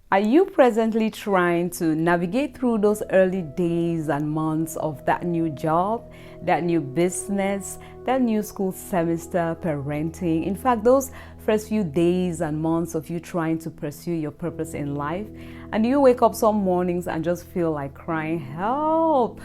Are you presently trying to navigate through those early days and months of that new job, that new business, that new school semester, parenting? In fact, those first few days and months of you trying to pursue your purpose in life, and you wake up some mornings and just feel like crying, help!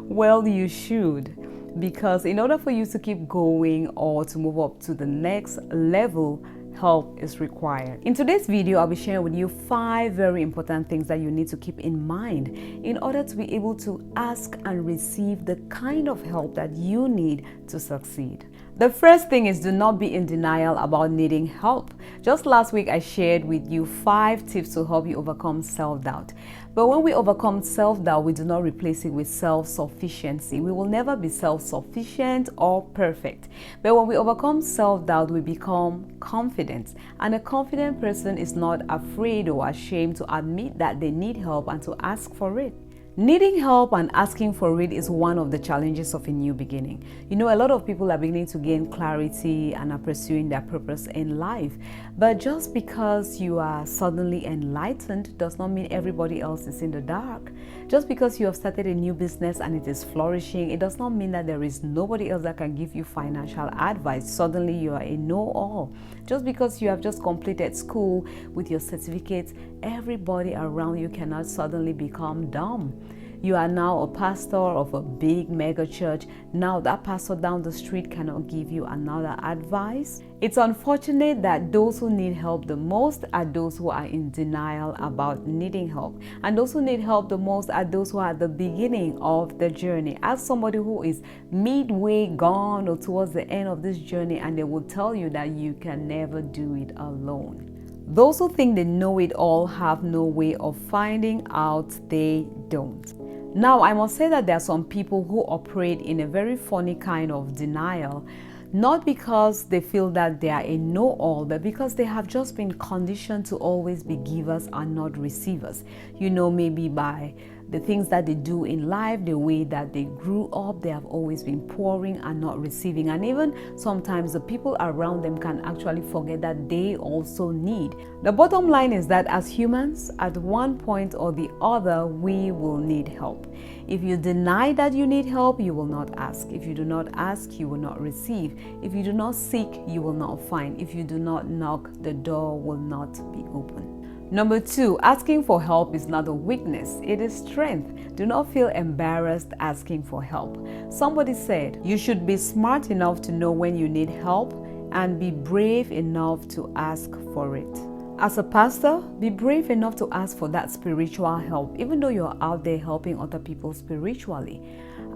Well, you should, because in order for you to keep going or to move up to the next level, help is required. In today's video, I'll be sharing with you 5 very important things that you need to keep in mind in order to be able to ask and receive the kind of help that you need to succeed. The first thing is, do not be in denial about needing help. Just last week, I shared with you 5 tips to help you overcome self-doubt. But when we overcome self-doubt, we do not replace it with self-sufficiency. We will never be self-sufficient or perfect. But when we overcome self-doubt, we become confident. And a confident person is not afraid or ashamed to admit that they need help and to ask for it. Needing help and asking for it is one of the challenges of a new beginning. You know, a lot of people are beginning to gain clarity and are pursuing their purpose in life. But just because you are suddenly enlightened does not mean everybody else is in the dark. Just because you have started a new business and it is flourishing, it does not mean that there is nobody else that can give you financial advice. Suddenly you are a know-all. Just because you have just completed school with your certificates, everybody around you cannot suddenly become dumb. You are now a pastor of a big mega church. Now that pastor down the street cannot give you another advice. It's unfortunate that those who need help the most are those who are in denial about needing help. And those who need help the most are those who are at the beginning of the journey. Ask somebody who is midway gone or towards the end of this journey, and they will tell you that you can never do it alone. Those who think they know it all have no way of finding out they don't. Now, I must say that there are some people who operate in a very funny kind of denial, not because they feel that they are a know-all, but because they have just been conditioned to always be givers and not receivers. You know, maybe by the things that they do in life, the way that they grew up, they have always been pouring and not receiving. And even sometimes the people around them can actually forget that they also need. The bottom line is that as humans, at one point or the other, we will need help. If you deny that you need help, you will not ask. If you do not ask, you will not receive. If you do not seek, you will not find. If you do not knock, the door will not be open. Number 2, asking for help is not a weakness, it is strength. Do not feel embarrassed asking for help. Somebody said, you should be smart enough to know when you need help and be brave enough to ask for it. As a pastor, be brave enough to ask for that spiritual help, even though you're out there helping other people spiritually.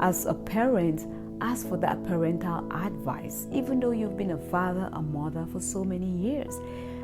As a parent, ask for that parental advice, even though you've been a father, a mother for so many years.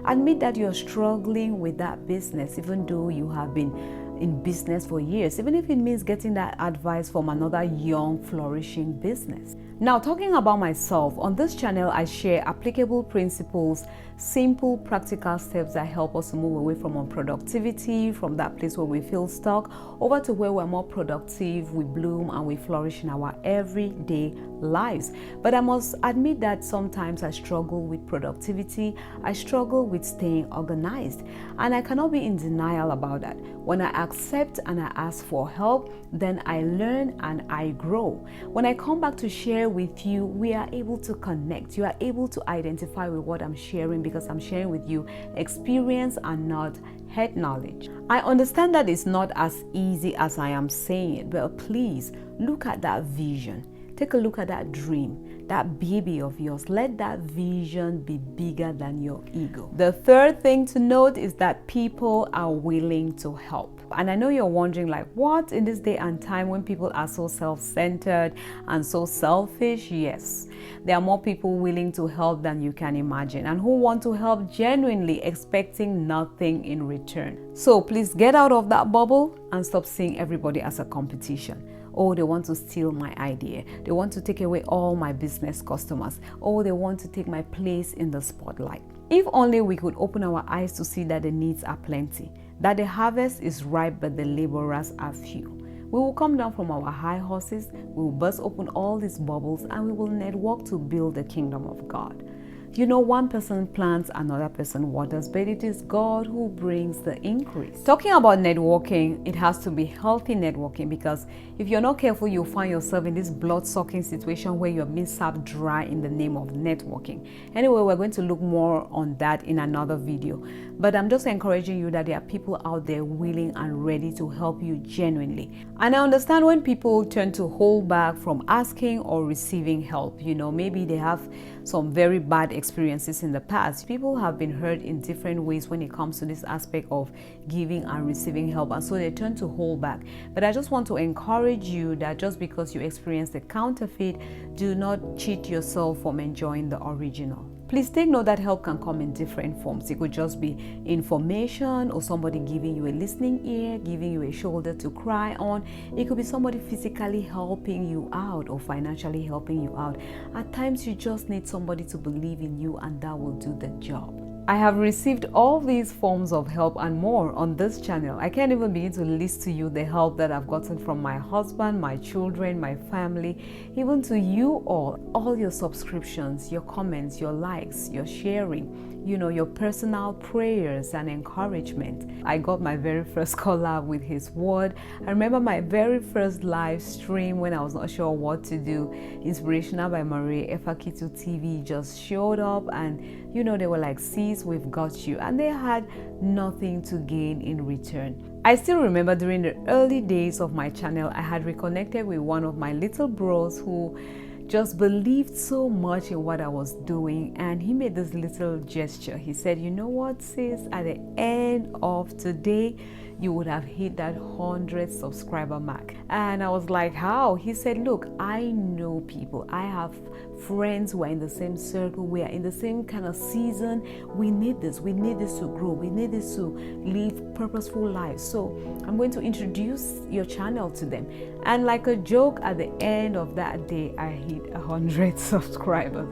Admit that you're struggling with that business, even though you have been in business for years, even if it means getting that advice from another young, flourishing business. Now, talking about myself, on this channel, I share applicable principles, simple, practical steps that help us to move away from unproductivity, from that place where we feel stuck, over to where we're more productive, we bloom, and we flourish in our everyday lives. But I must admit that sometimes I struggle with productivity, I struggle with staying organized, and I cannot be in denial about that. When I accept and I ask for help, then I learn and I grow. When I come back to share with you, we are able to connect. You are able to identify with what I'm sharing because I'm sharing with you experience and not head knowledge. I understand that it's not as easy as I am saying it, but please look at that vision. Take a look at that dream, that baby of yours. Let that vision be bigger than your ego. The third thing to note is that people are willing to help. And I know you're wondering, like, what in this day and time when people are so self-centered and so selfish? Yes, there are more people willing to help than you can imagine, and who want to help genuinely, expecting nothing in return. So please get out of that bubble and stop seeing everybody as a competition. Oh, they want to steal my idea. They want to take away all my business customers. Oh, they want to take my place in the spotlight. If only we could open our eyes to see that the needs are plenty, that the harvest is ripe but the laborers are few. We will come down from our high horses, we will burst open all these bubbles, and we will network to build the kingdom of God. You know, one person plants, another person waters, but it is God who brings the increase. Talking about networking, it has to be healthy networking, because if you're not careful, you'll find yourself in this blood-sucking situation where you're being sapped dry in the name of networking. Anyway, we're going to look more on that in another video, but I'm just encouraging you that there are people out there willing and ready to help you genuinely. And I understand when people tend to hold back from asking or receiving help. You know, maybe they have some very bad experiences in the past. People have been hurt in different ways when it comes to this aspect of giving and receiving help, and so they tend to hold back. But I just want to encourage you that just because you experience the counterfeit, do not cheat yourself from enjoying the original. Please take note that help can come in different forms. It could just be information, or somebody giving you a listening ear, giving you a shoulder to cry on. It could be somebody physically helping you out or financially helping you out. At times, you just need somebody to believe in you, and that will do the job. I have received all these forms of help and more on this channel. I can't even begin to list to you the help that I've gotten from my husband, my children, my family, even to you all your subscriptions, your comments, your likes, your sharing, you know, your personal prayers and encouragement. I got my very first collab with his word. I remember my very first live stream when I was not sure what to do. Inspirational by Marie, EfaKitu TV just showed up, and you know, they were like, "Sis, we've got you," and they had nothing to gain in return. I still remember during the early days of my channel, I had reconnected with one of my little bros who just believed so much in what I was doing, and he made this little gesture. He said, "You know what, sis, at the end of today, you would have hit that 100 subscriber mark." And I was like, "How?" He said, "Look, I know people. I have friends who are in the same circle. We are in the same kind of season. We need this. We need this to grow. We need this to live purposeful lives. So I'm going to introduce your channel to them." And like a joke, at the end of that day, I hit 100 subscribers.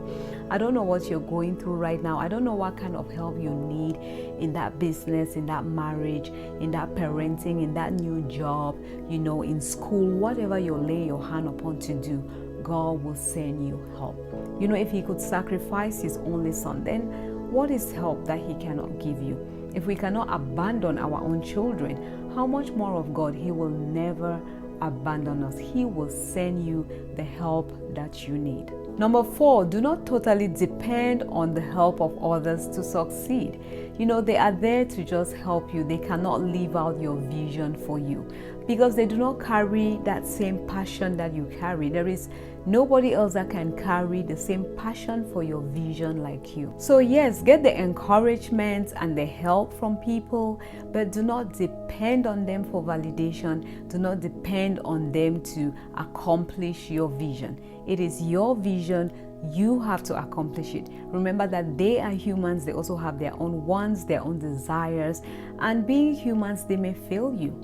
I don't know what you're going through right now. I don't know what kind of help you need in that business, in that marriage, in that parenting, in that new job, you know, in school, whatever you lay your hand upon to do, God will send you help. You know, if he could sacrifice his only son, then what is help that he cannot give you? If we cannot abandon our own children, how much more of God? He will never abandon us. He will send you the help that you need. Number 4, do not totally depend on the help of others to succeed. You know, they are there to just help you. They cannot live out your vision for you because they do not carry that same passion that you carry. There is nobody else that can carry the same passion for your vision like you. So yes, get the encouragement and the help from people, but do not depend on them for validation. Do not depend on them to accomplish your vision. It is your vision. You have to accomplish it. Remember that they are humans. They also have their own wants, their own desires, and being humans, they may fail you.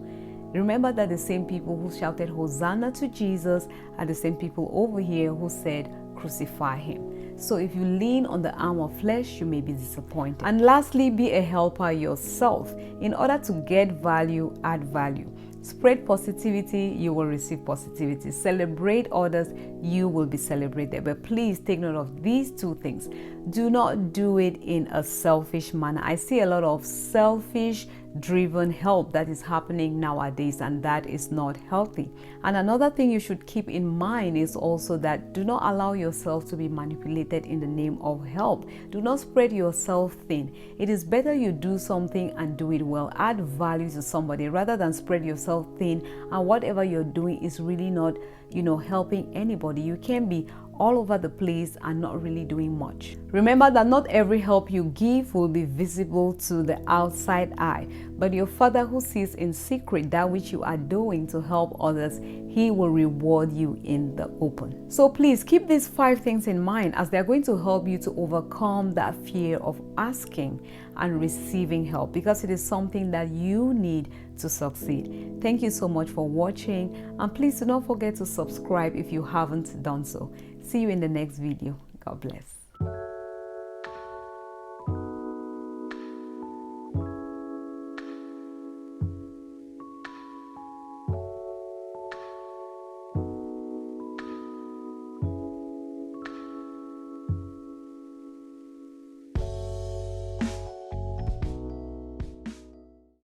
Remember that the same people who shouted Hosanna to Jesus are the same people over here who said crucify him. So if you lean on the arm of flesh, you may be disappointed. And lastly, be a helper yourself. In order to get value, add value. Spread positivity, you will receive positivity. Celebrate others, you will be celebrated. But please take note of these 2 things. Do not do it in a selfish manner. I see a lot of selfish driven help that is happening nowadays, and that is not healthy. And another thing you should keep in mind is also that do not allow yourself to be manipulated in the name of help. Do not spread yourself thin. It is better you do something and do it well. Add value to somebody rather than spread yourself thin, and whatever you're doing is really not, you know, helping anybody. You can be all over the place and not really doing much. Remember that not every help you give will be visible to the outside eye, but your Father who sees in secret that which you are doing to help others, he will reward you in the open. So please keep these 5 things in mind as they're going to help you to overcome that fear of asking and receiving help, because it is something that you need to succeed. Thank you so much for watching, and please do not forget to subscribe if you haven't done so. See you in the next video. God bless.